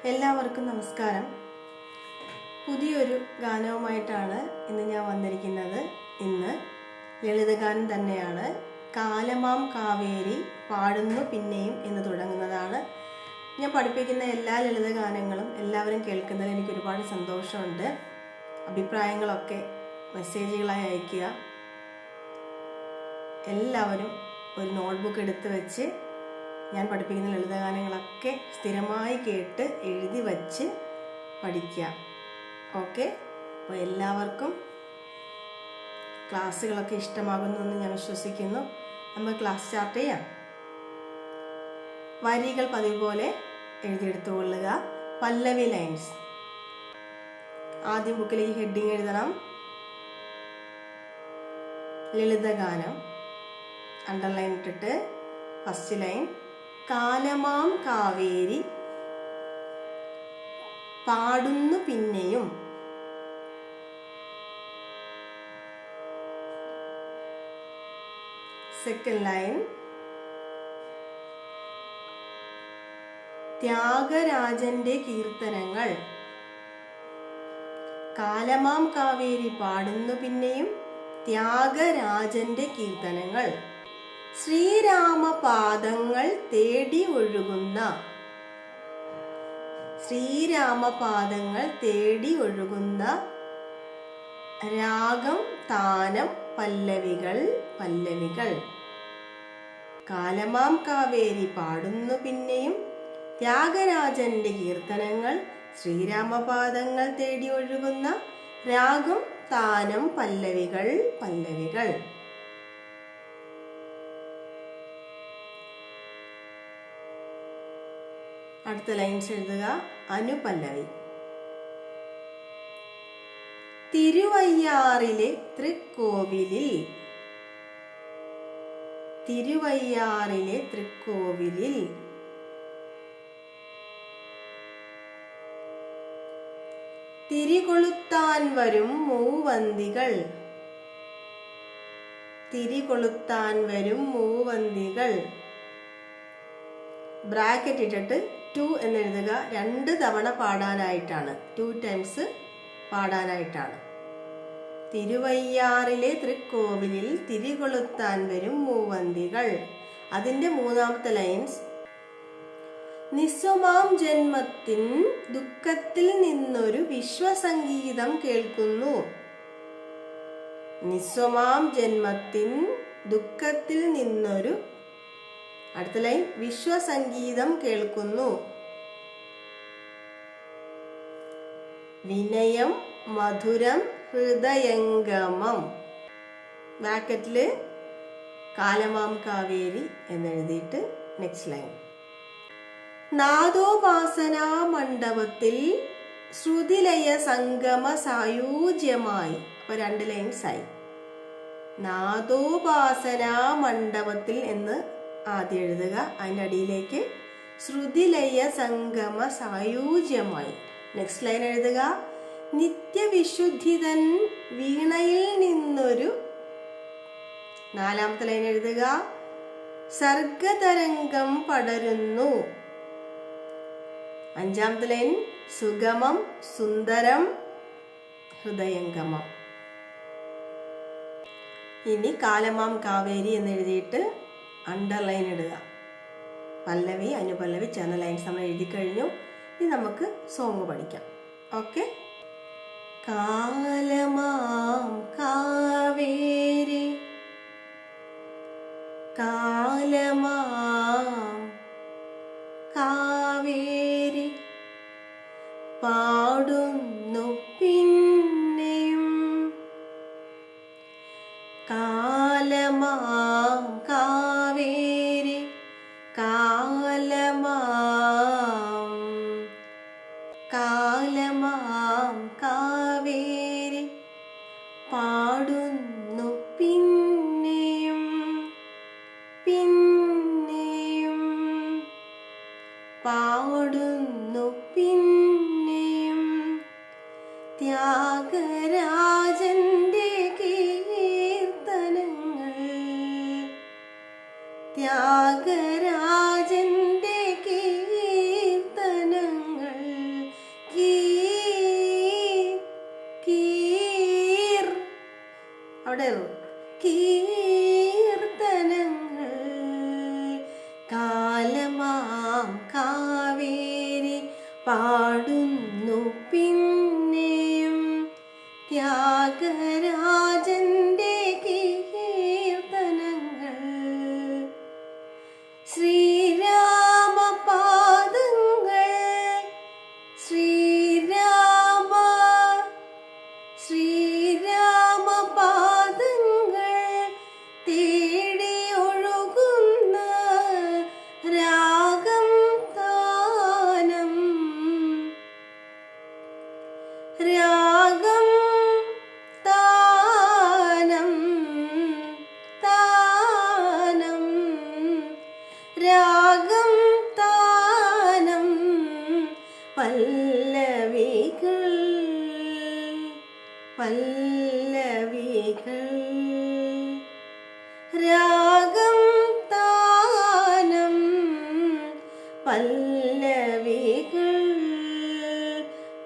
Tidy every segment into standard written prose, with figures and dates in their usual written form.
എല്ലാവർക്കും നമസ്കാരം. പുതിയൊരു ഗാനവുമായിട്ടാണ് ഇന്ന് ഞാൻ വന്നിരിക്കുന്നത്. ഇന്ന് ലളിതഗാനം തന്നെയാണ്. കാലമാം കാവേരി പാടുന്നു പിന്നെയും എന്ന് തുടങ്ങുന്നതാണ്. ഞാൻ പഠിപ്പിക്കുന്ന എല്ലാ ലളിതഗാനങ്ങളും എല്ലാവരും കേൾക്കുന്നതിൽ എനിക്ക് ഒരുപാട് സന്തോഷമുണ്ട്. അഭിപ്രായങ്ങളൊക്കെ മെസ്സേജുകളായി അയയ്ക്കുക. എല്ലാവരും ഒരു നോട്ട്ബുക്ക് എടുത്ത് വെച്ച് ഞാൻ പഠിപ്പിക്കുന്ന ലളിതഗാനങ്ങളൊക്കെ സ്ഥിരമായി കേട്ട് എഴുതി വച്ച് പഠിക്കുക. ഓക്കെ, അപ്പോൾ എല്ലാവർക്കും ക്ലാസ്സുകളൊക്കെ ഇഷ്ടമാകുന്നു എന്ന് ഞാൻ വിശ്വസിക്കുന്നു. നമുക്ക് ക്ലാസ് സ്റ്റാർട്ട് ചെയ്യാം. വരികൾ പതിവ് പോലെ എഴുതിയെടുത്തുകൊള്ളുക. പല്ലവി ലൈൻസ് ആദ്യം ബുക്കിൽ ഈ ഹെഡിങ് എഴുതണം. ലളിതഗാനം അണ്ടർലൈൻ ഇട്ടിട്ട് ഫസ്റ്റ് ലൈൻ കാലമാം കാവേരി പാടുന്നു പിന്നെയും. സെക്കൻഡ് ലൈൻ ത്യാഗരാജന്റെ കീർത്തനങ്ങൾ. കാലമാം കാവേരി പാടുന്നു പിന്നെയും ത്യാഗരാജന്റെ കീർത്തനങ്ങൾ. ശ്രീരാമപാദങ്ങൾ തേടി ഒഴുകുന്ന. ശ്രീരാമപാദങ്ങൾ തേടി ഒഴുകുന്ന രാഗം താനം പല്ലവികൾ പല്ലവികൾ. കാലമാം കാവേരി പാടുന്നു പിന്നെയും ത്യാഗരാജന്റെ കീർത്തനങ്ങൾ. ശ്രീരാമപാദങ്ങൾ തേടി ഒഴുകുന്ന രാഗം താനം പല്ലവികൾ പല്ലവികൾ. അടുത്ത ലൈൻസ് എഴുതുക. അനുപല്ലവി. തിരുവയ്യാറിലെ തൃക്കോവിലിൽ. തിരുവയ്യാറിലെ തൃക്കോവിലിൽ തിരികൊളുത്താൻ വരും മൂവന്തികൾ. തിരികൊളുത്താൻ വരും മൂവന്തികൾ. ബ്രാക്കറ്റ് ഇട്ടിട്ട് 2 എന്നെഴുതുക. 2 തവണ പാടാനായിട്ടാണ്, 2 ടൈംസ് പാടാനായിട്ടാണ്. തിരുവയ്യാറിലെ തൃക്കോവിലിൽ തിരികൊളുത്താൻ വരും മൂവന്തികൾ. അതിന്റെ മൂന്നാമത്തെ ലൈൻസ് നിസ്വമാം ജന്മത്തിൻ ദുഃഖത്തിൽ നിന്നൊരു വിശ്വസംഗീതം കേൾക്കുന്നു. നിസ്വമാം ജന്മത്തിൻ ദുഃഖത്തിൽ നിന്നൊരു, അടുത്ത ലൈൻ വിശ്വസംഗീതം കേൾക്കുന്നു. വിനയം മധുരം ഹൃദയംഗമം. ബ്രാക്കറ്റില് കാലമാം കാവേരി എന്നെഴുതിയിട്ട് നെക്സ്റ്റ് ലൈൻ നാദോപാസനാ മണ്ഡപത്തിൽ ശ്രുതിലയ സംഗമ സായൂജ്യമായി. അപ്പൊ 2 ലൈൻസ് ആയി. നാദോപാസനാ മണ്ഡപത്തിൽ എന്ന് ആദ്യം എഴുതുക. അതിൻ്റെ അടിയിലേക്ക് ശ്രുതിലയ സംഗമ സായൂജ്യമായി. നെക്സ്റ്റ് ലൈൻ എഴുതുക. നിത്യവിശുദ്ധിതൻ വീണയിൽ നിന്നൊരു. നാലാമത്തെ ലൈൻ എഴുതുക. സർഗതരംഗം പടരുന്നു. അഞ്ചാമത്തെ ലൈൻ സുഗമം സുന്ദരം ഹൃദയംഗമം. ഇനി കാലമാം കാവേരി എന്ന് എഴുതിയിട്ട് അണ്ടർലൈൻ ഇടുക. പല്ലവി അനുപല്ലവി ചേർന്ന ലൈൻസ് നമ്മൾ എഴുതി കഴിഞ്ഞു. ഇനി നമുക്ക് സോങ് പഠിക്കാം. ഓക്കെ. കാലമാം കാവേരി കാലമാം കാവേരി പാടുന്നു പിന്നെയും. കാലമാം കാവേരി കാലമാം കാലമാം കാവേരി പാടുന്നു പിന്നെയും പിന്നെയും പാടുന്നു പിന്നെയും ത്യാഗരാജന്റെ കീർത്തനങ്ങൾ. ത്യാഗരാജന്റെ കീർത്തനങ്ങൾ പകർ കീർത്തനങ്ങൾ കാലമാം കാവേരി പാടുന്നു പിന്നെയും ത്യാഗരാജന്റെ കീർത്തനങ്ങൾ ശ്രീരാമപാദങ്ങൾ ശ്രീരാമപാദങ്ങൾ തേടി ഒഴുകുന്ന രാഗം താനം രാഗം താനം താനം രാഗം താനം പല്ലവികൾ പല്ലവികൾ രാഗം താനം പല്ലവികൾ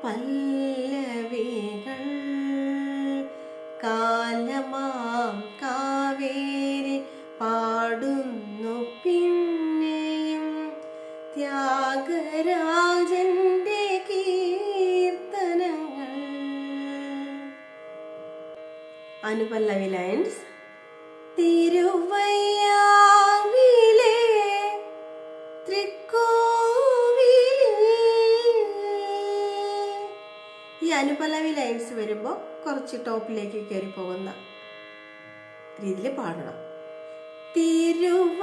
പല്ലവികൾ കാലമാം കാവേരി പാടുന്നു പിന്നെയും ത്യാഗരാജന്റെ കീർത്തനങ്ങൾ. അനുപല്ലവി ലൈൻസ്. തിരുവയ്യാറിലെ ഈ അനുപല്ലവി ലൈൻസ് വരുമ്പോൾ കുറച്ച് ടോപ്പിലേക്ക് കയറി പോകുന്ന രീതിയിൽ പാടണം. തിരുവയ്യാറിലെ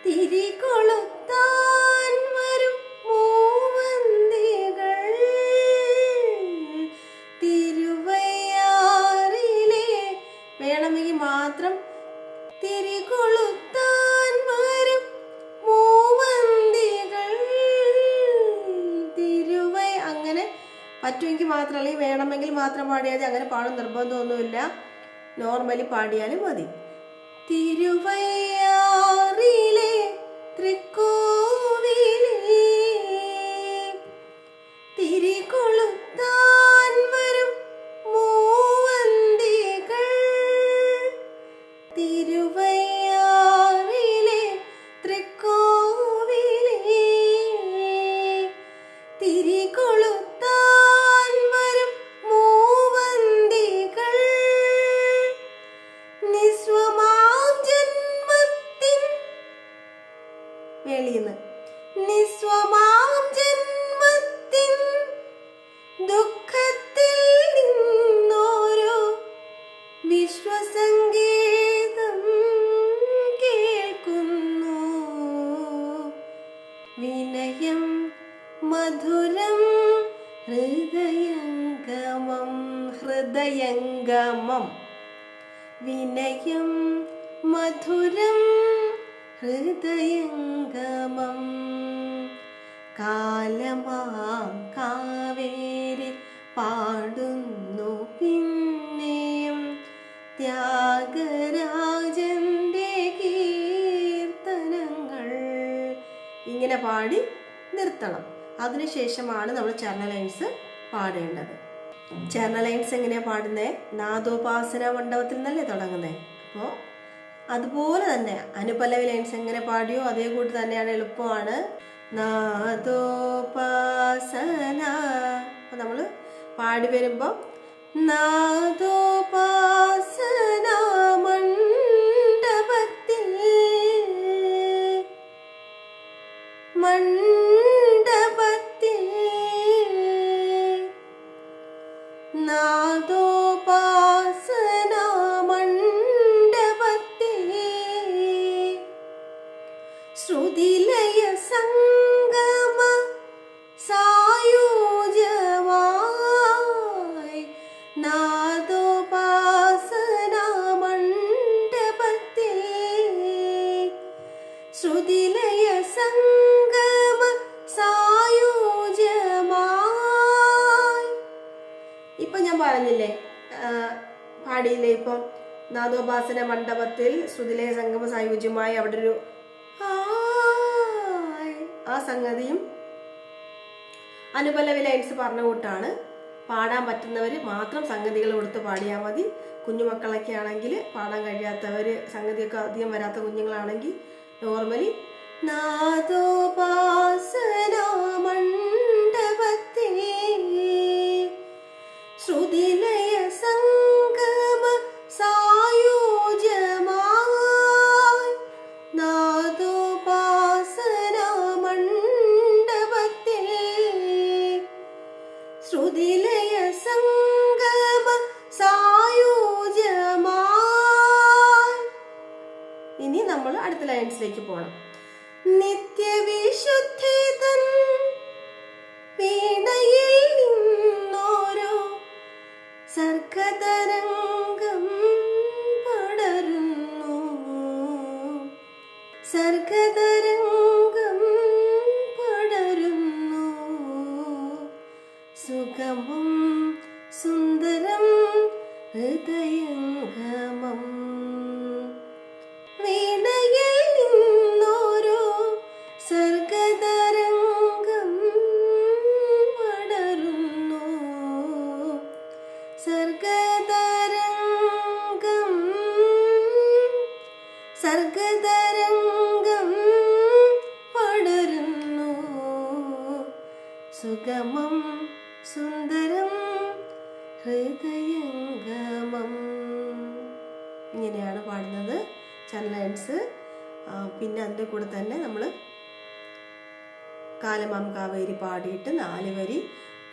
തിരികൊളുത്താൻ വരും മൂവന്തികൾ തിരുവയ്യാറിലെ വേണമെങ്കിൽ മാത്രം തിരികൊളുത്താൻ വരും മൂവന്തികൾ തിരുവൈ അങ്ങനെ പറ്റുമെങ്കിൽ മാത്രം, അല്ലെങ്കിൽ വേണമെങ്കിൽ മാത്രം പാടിയാൽ അങ്ങനെ പാടും നിർബന്ധമൊന്നുമില്ല, നോർമലി പാടിയാലും മതി. തിരുവയ്യാറിലെ തൃക്കോവിലേ തിരികൊളുത്താൻ വരും മൂവന്തികൾ തിരുവയ്യാറിലെ തൃക്കോവിലേ തിരികൊളുത്താൻ വരും മൂവന്തികൾ നിസ്വമാം ജന്മത്തിൻ വെളിന്ന് നിസ്വമാം ജന്മത്തിൻ ദുഃഖത്തിൽ നിന്നോരോ വിശ്വസംഗീതം കേൾക്കുന്നു. വിനയം മധുരം ഹൃദയംഗമം ഹൃദയംഗമം വിനയം മധുരം ഹൃദയംഗമം കാലമാം കാവേരി പാടുന്നു പിന്നെയും ത്യാഗരാജന്റെ കീർത്തനങ്ങൾ. ഇങ്ങനെ പാടി നിർത്തണം. അതിനുശേഷമാണ് നമ്മൾ ചരണ ലൈൻസ് പാടേണ്ടത്. ചരണ ലൈൻസ് എങ്ങനെയാ പാടുന്നത്? നാദോപാസന മണ്ഡപത്തിൽ നിന്നല്ലേ തുടങ്ങുന്നത്. അപ്പോൾ അതുപോലെ തന്നെ അനുപല്ലവി ലൈൻസ് എങ്ങനെ പാടിയോ അതേ കൂടി തന്നെയാണ്, എളുപ്പമാണ്. നാദോപാസന. അപ്പൊ നമ്മൾ പാടി വരുമ്പോൾ നാദോപാസന മണ്ഡപത്തിൽ നാദോപാസന മണ്ഡപത്തിൽ ശ്രുതിലയ സംഗമ സായുജ്യമായി നാദോപാസന മണ്ഡപത്തിൽ ശ്രുതിലയ ഇപ്പം ഞാൻ പറഞ്ഞില്ലേ, പാടിയില്ലേ ഇപ്പം, നാദോപാസന മണ്ഡപത്തിൽ ശ്രുതിലയ സംഗമ സായുജ്യമായി അവിടെ ഒരു ആ സംഗതിയും അനുപല്ലവി ലൈൻസ് പറഞ്ഞ കൂട്ടാണ്. പാടാൻ പറ്റുന്നവർ മാത്രം സംഗതികൾ കൊടുത്ത് പാടിയാൽ മതി. കുഞ്ഞുമക്കളൊക്കെ ആണെങ്കിൽ, പാടാൻ കഴിയാത്തവർ, സംഗതിയൊക്കെ അധികം വരാത്ത കുഞ്ഞുങ്ങളാണെങ്കിൽ നോർമലി നാദോപാസന മണ്ഡപത്തിൽ ശ്രുതിലയ സംഗമ സായുജ്യമായി, നാദോപാസന മണ്ഡപത്തിൽ ശ്രുതിലയ സംഗമ സായുജ്യമായി. ഇനി നമ്മൾ അടുത്ത ലൈൻസിലേക്ക് പോകണം. നിത്യവിശുദ്ധി തൻ വീണയിൽ നിന്നോരോ സർഗതരംഗം പടരുന്നു, സർഗതരംഗം പടരുന്നു, സുഗമം സുന്ദരം ഹൃദയംഗമം. വീണയിൽ നിന്നോരോ സർഗതരംഗം പടരുന്നു, സർഗതരംഗം, സർഗതരംഗം പടരുന്നു, സുഗമം സുന്ദരം ഹൃദയംഗമം. ഇങ്ങനെയാണ് പാടുന്നത് ചാനൽ ലൈൻസ്. പിന്നെ അതിൻ്റെ കൂടെ തന്നെ നമ്മൾ കാലമാം കാവേരി പാടിയിട്ട് 4 വരി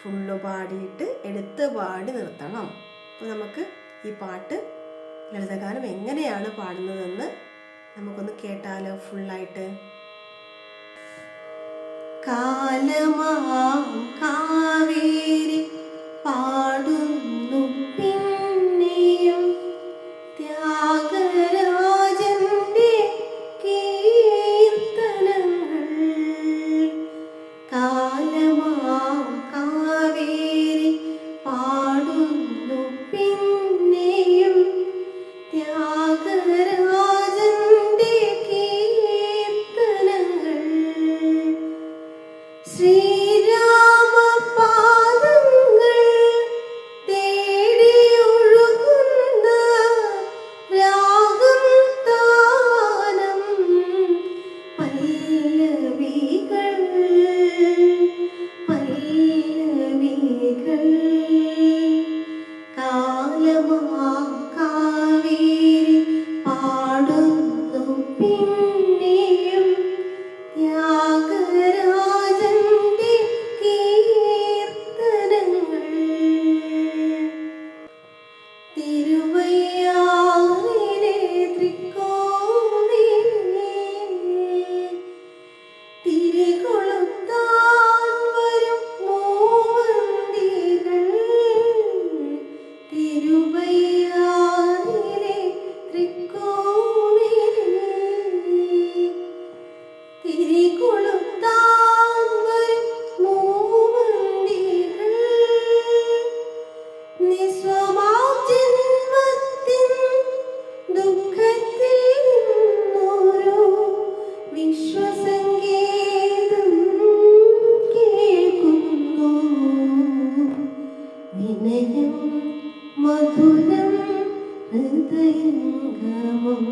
ഫുള്ള് പാടിയിട്ട് എടുത്ത് പാടി നിർത്തണം. അപ്പോൾ നമുക്ക് ഈ പാട്ട് ലളിതഗാനം എങ്ങനെയാണ് പാടുന്നതെന്ന് നമുക്കൊന്ന് കേട്ടാലോ ഫുള്ളായിട്ട്. കാലമാം കാവേരി പാടുന്നു പിന്നെയും ത്യാഗരാജന്റെ കീർത്തനങ്ങൾ. കാലമാം കാവേരി പാടുന്നു പിന്നെയും ത്യാഗരാജന്റെ കീർത്തനങ്ങൾ. ശ്രീരാമപാദങ്ങൾ തേടിയൊഴുകുന്ന രാഗം താനം പല്ലവികൾ, പല്ലവികൾ. കാലമാം കാവേരി പാടുന്നു പിന്നെയും ത്യാഗരാജന്റെ കീർത്തനങ്ങൾ. തിരുവയ്യാറിലെ തൃക്കോവിലിൽ തിരികൊളുത്താൻ വരും മൂവന്തികൾ. തിരുവയ്യാറിലെ തൃക്കോവിലിൽ തിരികൊളുത്താൻ വരും മൂവന്തികൾ. നിസ്വമാം ജന്മത്തിൻ ദുഃഖത്തിൽ നിന്നോരോ വിശ്വസംഗീതം കേൾക്കുന്നു, വിനയം മധുരം ഹൃദയംഗമം.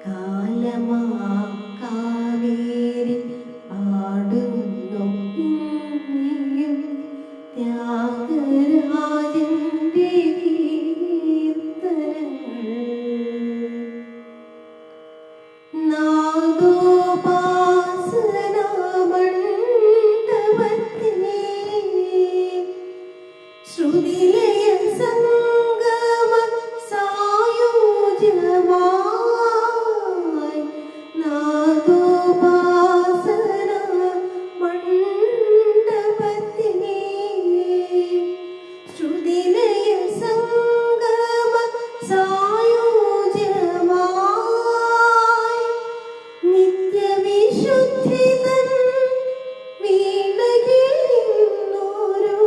കാലമാം കാവേരി പാടുന്നു പിന്നെയും ത്യാഗരാജന്റെ കീർത്തനങ്ങൾ. നാദോപാസന മണ്ഡപത്തിലെ ശ്രുതിലയ സംഗമ സായുജ്യമായി, നാദോപാസന മണ്ഡപത്തിലെ ശ്രുതിലയ സംഗമ സായുജ്യമായി, നിത്യവിശുദ്ധി തൻ വീണയിൽ നിന്നോരോ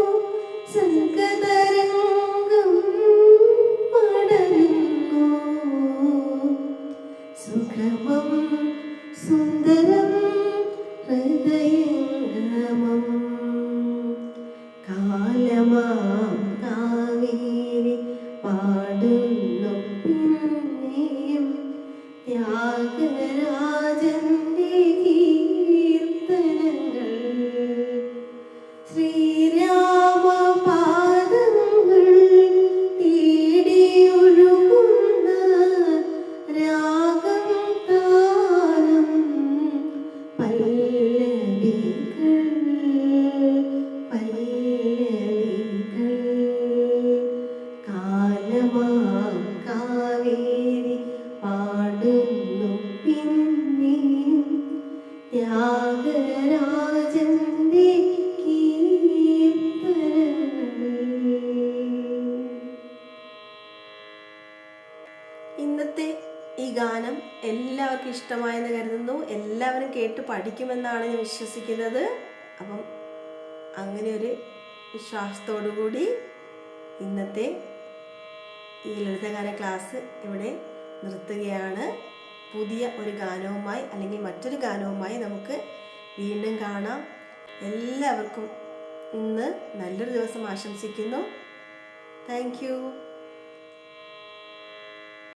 എല്ലാവർക്കും ഇഷ്ടമായെന്ന് കരുതുന്നു. എല്ലാവരും കേട്ട് പഠിക്കുമെന്നാണ് ഞാൻ വിശ്വസിക്കുന്നത്. അപ്പം അങ്ങനെ ഒരു വിശ്വാസത്തോടു കൂടി ഇന്നത്തെ ഈ ലളിതഗാന ക്ലാസ് ഇവിടെ നിർത്തുകയാണ്. പുതിയ ഒരു ഗാനവുമായി അല്ലെങ്കിൽ മറ്റൊരു ഗാനവുമായി നമുക്ക് വീണ്ടും കാണാം. എല്ലാവർക്കും ഇന്ന് നല്ലൊരു ദിവസം ആശംസിക്കുന്നു. Thank you.